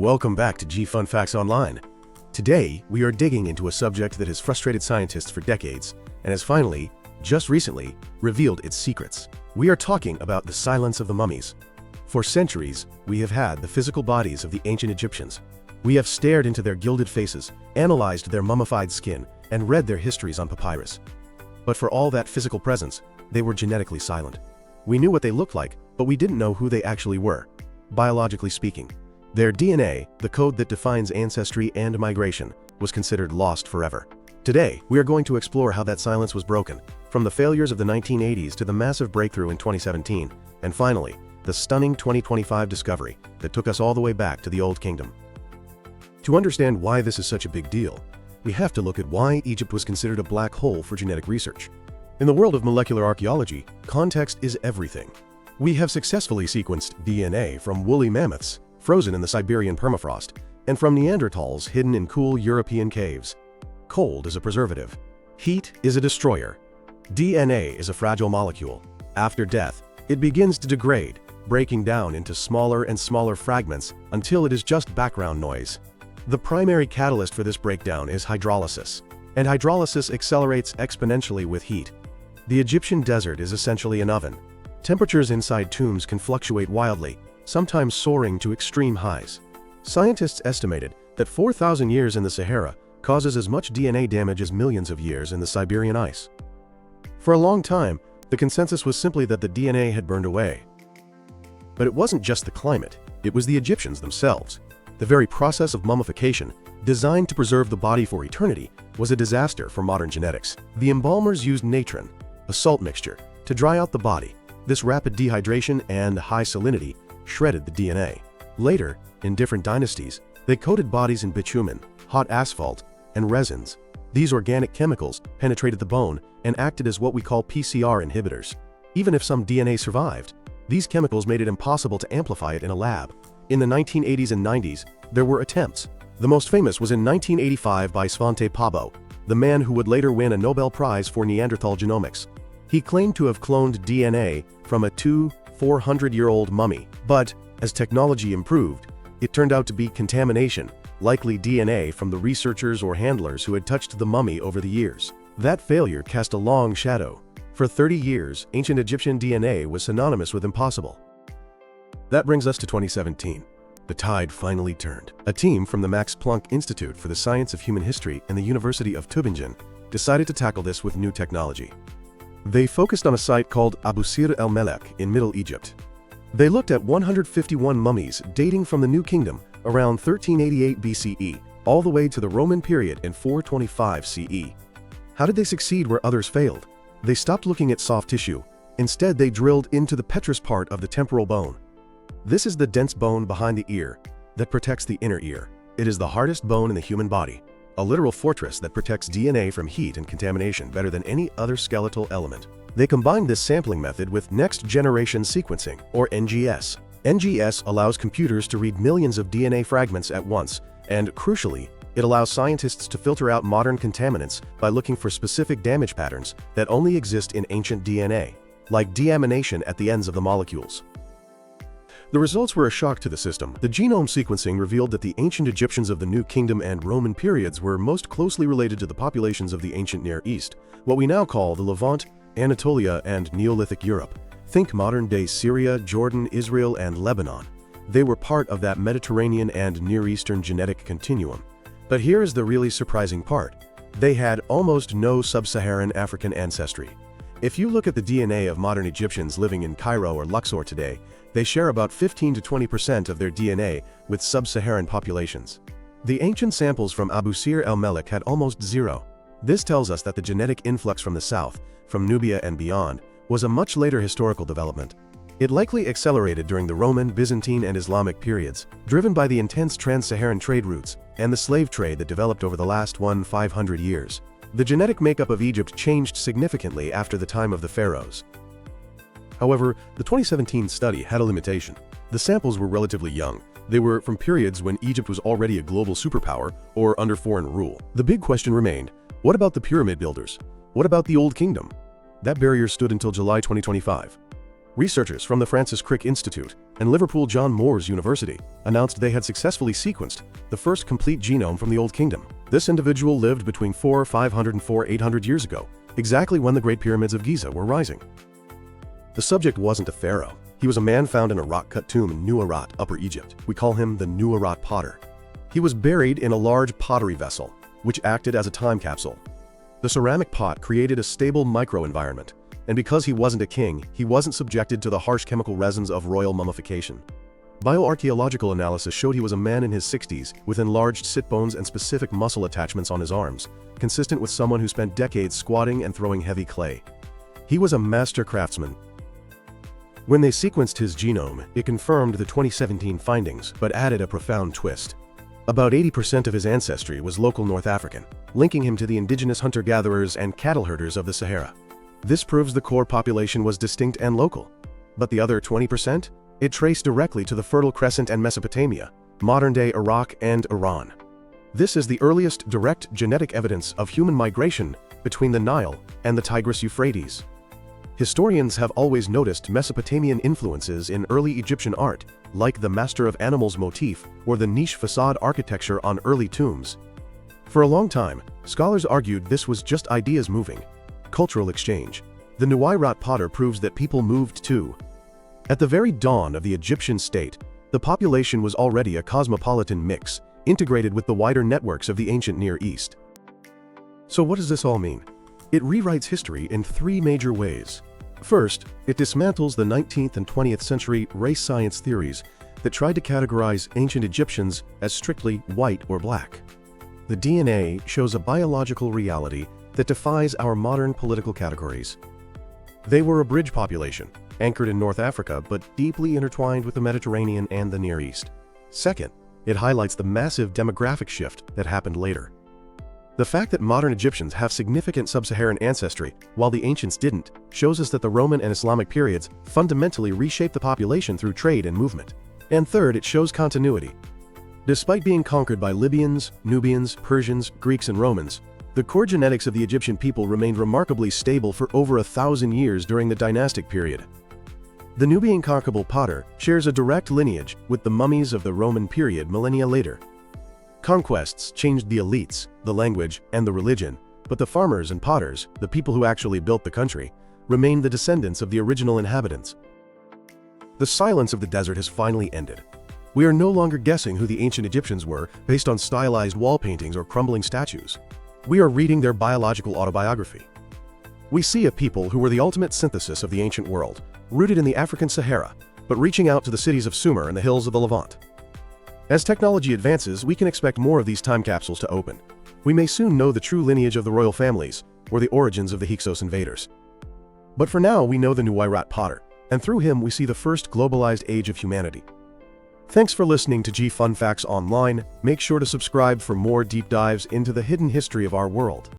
Welcome back to G Fun Facts Online. Today, we are digging into a subject that has frustrated scientists for decades and has finally, just recently, revealed its secrets. We are talking about the silence of the mummies. For centuries, we have had the physical bodies of the ancient Egyptians. We have stared into their gilded faces, analyzed their mummified skin, and read their histories on papyrus. But for all that physical presence, they were genetically silent. We knew what they looked like, but we didn't know who they actually were, biologically speaking. Their DNA, the code that defines ancestry and migration, was considered lost forever. Today, we are going to explore how that silence was broken, from the failures of the 1980s to the massive breakthrough in 2017, and finally, the stunning 2025 discovery that took us all the way back to the Old Kingdom. To understand why this is such a big deal, we have to look at why Egypt was considered a black hole for genetic research. In the world of molecular archaeology, context is everything. We have successfully sequenced DNA from woolly mammoths, frozen in the Siberian permafrost, and from Neanderthals hidden in cool European caves. Cold is a preservative. Heat is a destroyer. DNA is a fragile molecule. After death, it begins to degrade, breaking down into smaller and smaller fragments until it is just background noise. The primary catalyst for this breakdown is hydrolysis, and hydrolysis accelerates exponentially with heat. The Egyptian desert is essentially an oven. Temperatures inside tombs can fluctuate wildly, sometimes soaring to extreme highs. Scientists estimated that 4,000 years in the Sahara causes as much DNA damage as millions of years in the Siberian ice. For a long time, the consensus was simply that the DNA had burned away. But it wasn't just the climate, it was the Egyptians themselves. The very process of mummification, designed to preserve the body for eternity, was a disaster for modern genetics. The embalmers used natron, a salt mixture, to dry out the body. This rapid dehydration and high salinity shredded the DNA. Later, in different dynasties, they coated bodies in bitumen, hot asphalt, and resins. These organic chemicals penetrated the bone and acted as what we call PCR inhibitors. Even if some DNA survived, these chemicals made it impossible to amplify it in a lab. In the 1980s and 90s, there were attempts. The most famous was in 1985 by Svante Pääbo, the man who would later win a Nobel Prize for Neanderthal genomics. He claimed to have cloned DNA from a 400-year-old mummy, but as technology improved, it turned out to be contamination, likely DNA from the researchers or handlers who had touched the mummy over the years. That failure cast a long shadow. For 30 years, ancient Egyptian DNA was synonymous with impossible. That brings us to 2017. The tide finally turned. A team from the Max Planck Institute for the Science of Human History and the University of Tübingen decided to tackle this with new technology. They focused on a site called Abu Sir el-Melek in Middle Egypt. They looked at 151 mummies dating from the New Kingdom around 1388 BCE all the way to the Roman period in 425 CE. How did they succeed where others failed? They stopped looking at soft tissue. Instead, they drilled into the petrous part of the temporal bone. This is the dense bone behind the ear that protects the inner ear. It is the hardest bone in the human body, a literal fortress that protects DNA from heat and contamination better than any other skeletal element. They combined this sampling method with next-generation sequencing, or NGS. NGS allows computers to read millions of DNA fragments at once, and crucially, it allows scientists to filter out modern contaminants by looking for specific damage patterns that only exist in ancient DNA, like deamination at the ends of the molecules. The results were a shock to the system. The genome sequencing revealed that the ancient Egyptians of the New Kingdom and Roman periods were most closely related to the populations of the ancient Near East, what we now call the Levant, Anatolia, and Neolithic Europe. Think modern-day Syria, Jordan, Israel, and Lebanon. They were part of that Mediterranean and Near Eastern genetic continuum. But here is the really surprising part. They had almost no sub-Saharan African ancestry. If you look at the DNA of modern Egyptians living in Cairo or Luxor today, they share about 15 to 20% of their DNA with sub-Saharan populations. The ancient samples from Abu Sir el-Melek had almost zero. This tells us that the genetic influx from the south, from Nubia and beyond, was a much later historical development. It likely accelerated during the Roman, Byzantine, and Islamic periods, driven by the intense trans-Saharan trade routes and the slave trade that developed over the last 500 years. The genetic makeup of Egypt changed significantly after the time of the pharaohs. However, the 2017 study had a limitation. The samples were relatively young. They were from periods when Egypt was already a global superpower or under foreign rule. The big question remained, what about the pyramid builders? What about the Old Kingdom? That barrier stood until July 2025. Researchers from the Francis Crick Institute and Liverpool John Moores University announced they had successfully sequenced the first complete genome from the Old Kingdom. This individual lived between 500 and 800 years ago, exactly when the Great Pyramids of Giza were rising. The subject wasn't a pharaoh. He was a man found in a rock-cut tomb in Nuwayrat, Upper Egypt. We call him the Nuwayrat Potter. He was buried in a large pottery vessel, which acted as a time capsule. The ceramic pot created a stable microenvironment, and because he wasn't a king, he wasn't subjected to the harsh chemical resins of royal mummification. Bioarchaeological analysis showed he was a man in his 60s with enlarged sit bones and specific muscle attachments on his arms, consistent with someone who spent decades squatting and throwing heavy clay. He was a master craftsman. When they sequenced his genome, it confirmed the 2017 findings, but added a profound twist. About 80% of his ancestry was local North African, linking him to the indigenous hunter-gatherers and cattle herders of the Sahara. This proves the core population was distinct and local. But the other 20%? It traced directly to the Fertile Crescent and Mesopotamia, modern-day Iraq and Iran. This is the earliest direct genetic evidence of human migration between the Nile and the Tigris-Euphrates. Historians have always noticed Mesopotamian influences in early Egyptian art, like the Master of Animals motif or the niche facade architecture on early tombs. For a long time, scholars argued this was just ideas moving, cultural exchange. The Nuwayrat Potter proves that people moved too. At the very dawn of the Egyptian state, the population was already a cosmopolitan mix, integrated with the wider networks of the ancient Near East. So what does this all mean? It rewrites history in three major ways. First, it dismantles the 19th and 20th century race science theories that tried to categorize ancient Egyptians as strictly white or black. The DNA shows a biological reality that defies our modern political categories. They were a bridge population, anchored in North Africa but deeply intertwined with the Mediterranean and the Near East. Second, it highlights the massive demographic shift that happened later. The fact that modern Egyptians have significant sub-Saharan ancestry, while the ancients didn't, shows us that the Roman and Islamic periods fundamentally reshaped the population through trade and movement. And third, it shows continuity. Despite being conquered by Libyans, Nubians, Persians, Greeks, and Romans, the core genetics of the Egyptian people remained remarkably stable for over 1,000 years during the dynastic period. The Nubian conquerable Potter shares a direct lineage with the mummies of the Roman period millennia later. Conquests changed the elites, the language, and the religion, but the farmers and potters, the people who actually built the country, remained the descendants of the original inhabitants. The silence of the desert has finally ended. We are no longer guessing who the ancient Egyptians were based on stylized wall paintings or crumbling statues. We are reading their biological autobiography. We see a people who were the ultimate synthesis of the ancient world, rooted in the African Sahara, but reaching out to the cities of Sumer and the hills of the Levant. As technology advances, we can expect more of these time capsules to open. We may soon know the true lineage of the royal families, or the origins of the Hyksos invaders. But for now, we know the Nuwayrat Potter, and through him we see the first globalized age of humanity. Thanks for listening to G Fun Facts Online. Make sure to subscribe for more deep dives into the hidden history of our world.